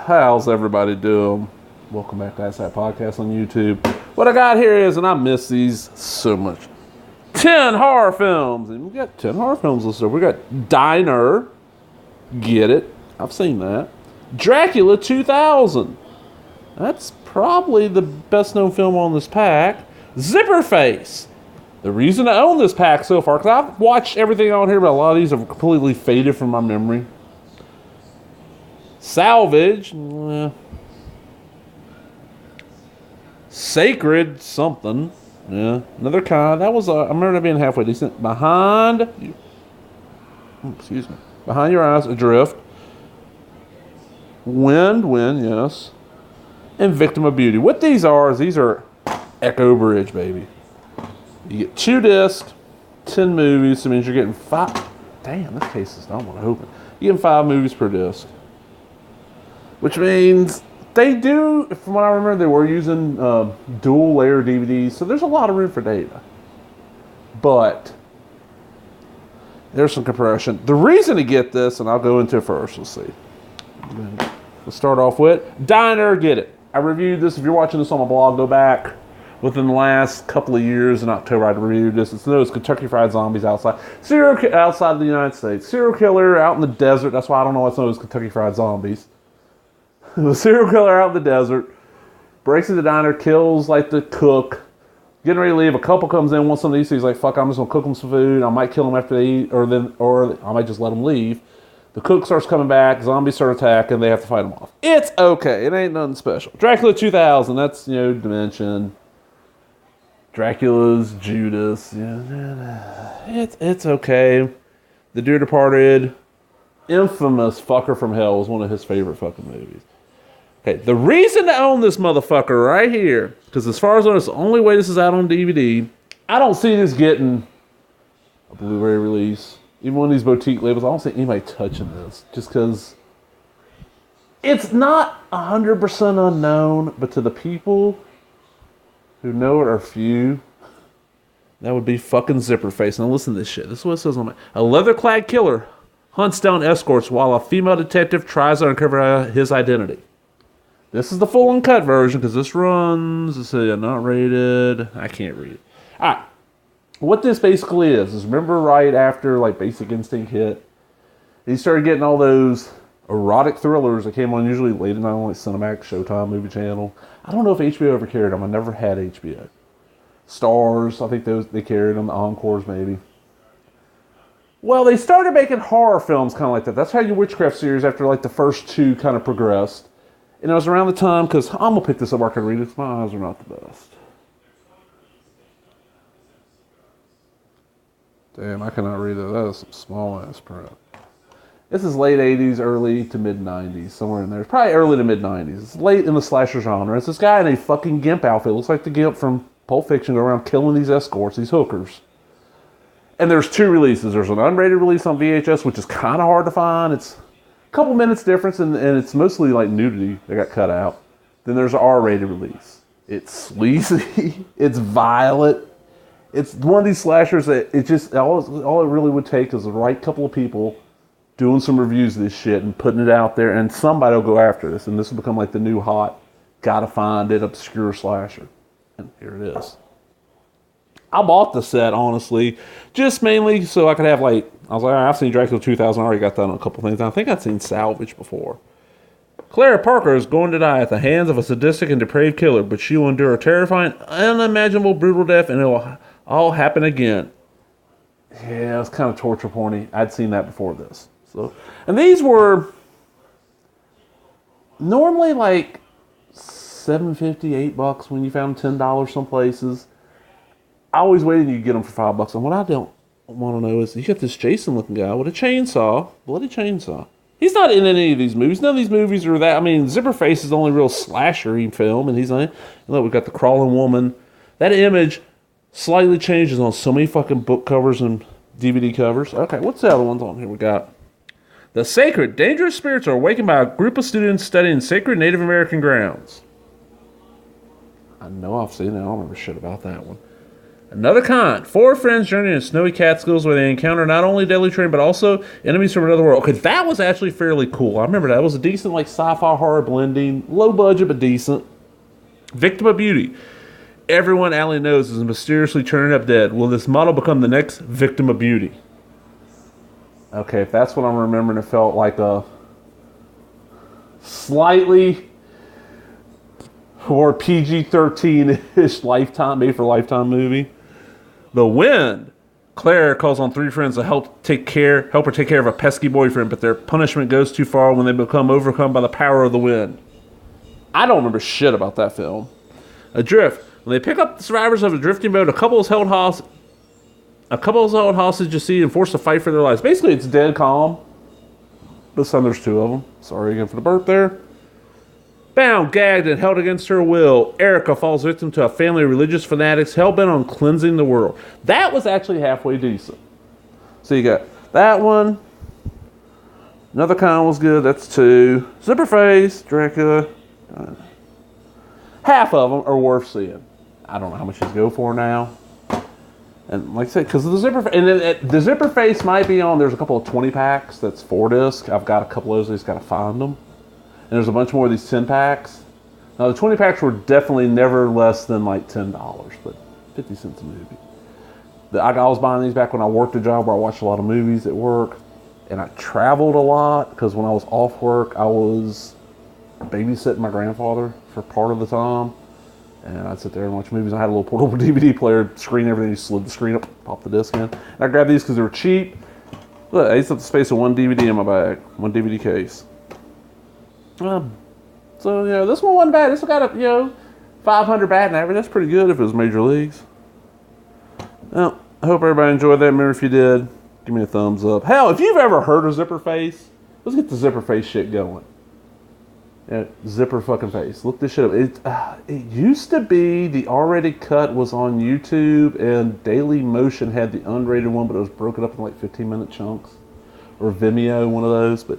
How's everybody doing? Welcome back to That's That Podcast on YouTube. What I got here is, and I miss these so much, 10 horror films. And we got 10 horror films listed. We got Diner. Get it. I've seen that. Dracula 2000. That's probably the best known film on this pack. Zipperface. The reason I own this pack so far, because I've watched everything on here, but a lot of these have completely faded from my memory. Salvage. Sacred something. Yeah, another kind. That was, I remember that being halfway decent. Behind Your Eyes, Adrift. Wind, yes. And Victim of Beauty. What these are Echo Bridge, baby. You get 2 discs, 10 movies. So it means you're getting 5. Damn, this case is not what I open. You're getting 5 movies per disc. Which means they do, from what I remember, they were using dual layer DVDs. So there's a lot of room for data. But there's some compression. The reason to get this, and I'll go into it first, let's see. Let's start off with Diner, get it. I reviewed this. If you're watching this on my blog, go back. Within the last couple of years, in October, I reviewed this. It's those Kentucky Fried Zombies outside. Outside of the United States. Serial killer out in the desert. That's why I don't know what's known as Kentucky Fried Zombies. The serial killer out in the desert. Breaks into the diner, kills like the cook. Getting ready to leave. A couple comes in, wants something to eat. So he's like, fuck, I'm just going to cook them some food. I might kill them after they eat, or I might just let them leave. The cook starts coming back. Zombies start attacking. They have to fight them off. It's okay. It ain't nothing special. Dracula 2000. That's, Dimension. Dracula's Judas. Yeah, it's okay. The Dear Departed, infamous fucker from hell, was one of his favorite fucking movies. Okay, the reason to own this motherfucker right here, because as far as I know, it's the only way this is out on DVD. I don't see this getting a Blu-ray release. Even one of these boutique labels, I don't see anybody touching this. Just because it's not 100% unknown, but to the people who know it are few, that would be fucking Zipperface. Now listen to this shit. This is what it says on my... A leather-clad killer hunts down escorts while a female detective tries to uncover his identity. This is the full uncut version, because this runs, let's see, not rated. I can't read it. Alright. What this basically is remember right after like Basic Instinct hit, he started getting all those erotic thrillers that came on usually late at night on like Cinemax, Showtime, Movie Channel. I don't know if HBO ever carried them. I never had HBO. Stars, I think they carried them. The Encores maybe. Well, they started making horror films kind of like that. That's how your witchcraft series, after like the first 2, kind of progressed. And it was around the time, because I'm going to pick this up where I can read it, because my eyes are not the best. Damn, I cannot read that. That is some small-ass print. This is late 80s, early to mid-90s, somewhere in there. It's probably early to mid-90s. It's late in the slasher genre. It's this guy in a fucking gimp outfit. It looks like the gimp from Pulp Fiction, going around killing these escorts, these hookers. And there's 2 releases. There's an unrated release on VHS, which is kind of hard to find. It's a couple minutes difference, and it's mostly like nudity that got cut out. Then there's an R-rated release. It's sleazy. It's violent. It's one of these slashers that it just, all it really would take is the right couple of people doing some reviews of this shit and putting it out there, and somebody will go after this, and this will become like the new hot, gotta find it, obscure slasher. And here it is. I bought the set, honestly, just mainly so I could have like, I was like, I've seen Dracula 2000, I already got that on a couple things. I think I'd seen Salvage before. Clara Parker is going to die at the hands of a sadistic and depraved killer, but she will endure a terrifying, unimaginable, brutal death, and it will all happen again. Yeah, it's kind of torture porny. I'd seen that before this. So, and these were normally like $7.50, $8 when you found $10 some places. I always waited you get them for $5. And what I don't want to know is, you got this Jason looking guy with a chainsaw, bloody chainsaw. He's not in any of these movies. None of these movies are that. I mean, Zipperface is the only real slasher-y film, and he's on it. Look, we've got the crawling woman. That image slightly changes on so many fucking book covers and DVD covers. Okay, what's the other ones on here we got? The Sacred. Dangerous spirits are awakened by a group of students studying sacred Native American grounds. I know I've seen it. I don't remember shit about that one. Another con. Four friends journey in snowy Catskills where they encounter not only deadly terrain but also enemies from another world. Okay, that was actually fairly cool. I remember that. It was a decent like sci-fi horror blending. Low budget but decent. Victim of Beauty. Everyone Allie knows is mysteriously turning up dead. Will this model become the next Victim of Beauty? Okay, if that's what I'm remembering, it felt like a slightly or PG-13-ish Lifetime, made for Lifetime movie. The Wind. Claire calls on three friends to help her take care of a pesky boyfriend, but their punishment goes too far when they become overcome by the power of the wind. I don't remember shit about that film. Adrift. When they pick up the survivors of a drifting boat, a couple is held hostage, you see, and forced to fight for their lives. Basically, it's dead calm. This time there's two of them. Sorry again for the burp there. Bound, gagged, and held against her will, Erica falls victim to a family of religious fanatics hell-bent on cleansing the world. That was actually halfway decent. So you got that one. Another con was good. That's two. Zipperface, Dracula. Half of them are worth seeing. I don't know how much these go for now. And like I said, because the Zipperface might be on. There's a couple of 20 packs. That's 4 discs. I've got a couple of those. I just got to find them. And there's a bunch more of these 10 packs. Now the 20 packs were definitely never less than like $10, but 50 cents a movie. I was buying these back when I worked a job where I watched a lot of movies at work, and I traveled a lot because when I was off work, I was babysitting my grandfather for part of the time. And I'd sit there and watch movies. I had a little portable DVD player, screen everything. You slid the screen up, pop the disc in. And I grabbed these because they were cheap. Look, I used to have the space of one DVD in my bag, one DVD case. So, this one wasn't bad. This one got a, 500 batting average. That's pretty good if it was major leagues. Well, I hope everybody enjoyed that. Remember, if you did, give me a thumbs up. Hell, if you've ever heard of Zipperface, let's get the Zipperface shit going. Yeah, Zipper fucking face. Look this shit up. It used to be the R-rated cut was on YouTube, and Daily Motion had the unrated one, but it was broken up in like 15-minute chunks. Or Vimeo, one of those. But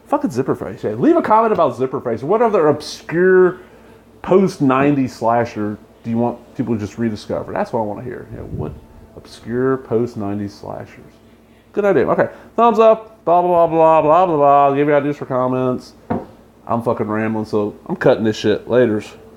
fucking Zipperface. Yeah. Leave a comment about Zipperface. What other obscure post-90s slasher do you want people to just rediscover? That's what I want to hear. What obscure post-90s slashers? Good idea. Okay. Thumbs up. Blah, blah, blah, blah, blah, blah. I'll give you ideas for comments. I'm fucking rambling, so I'm cutting this shit. Laters.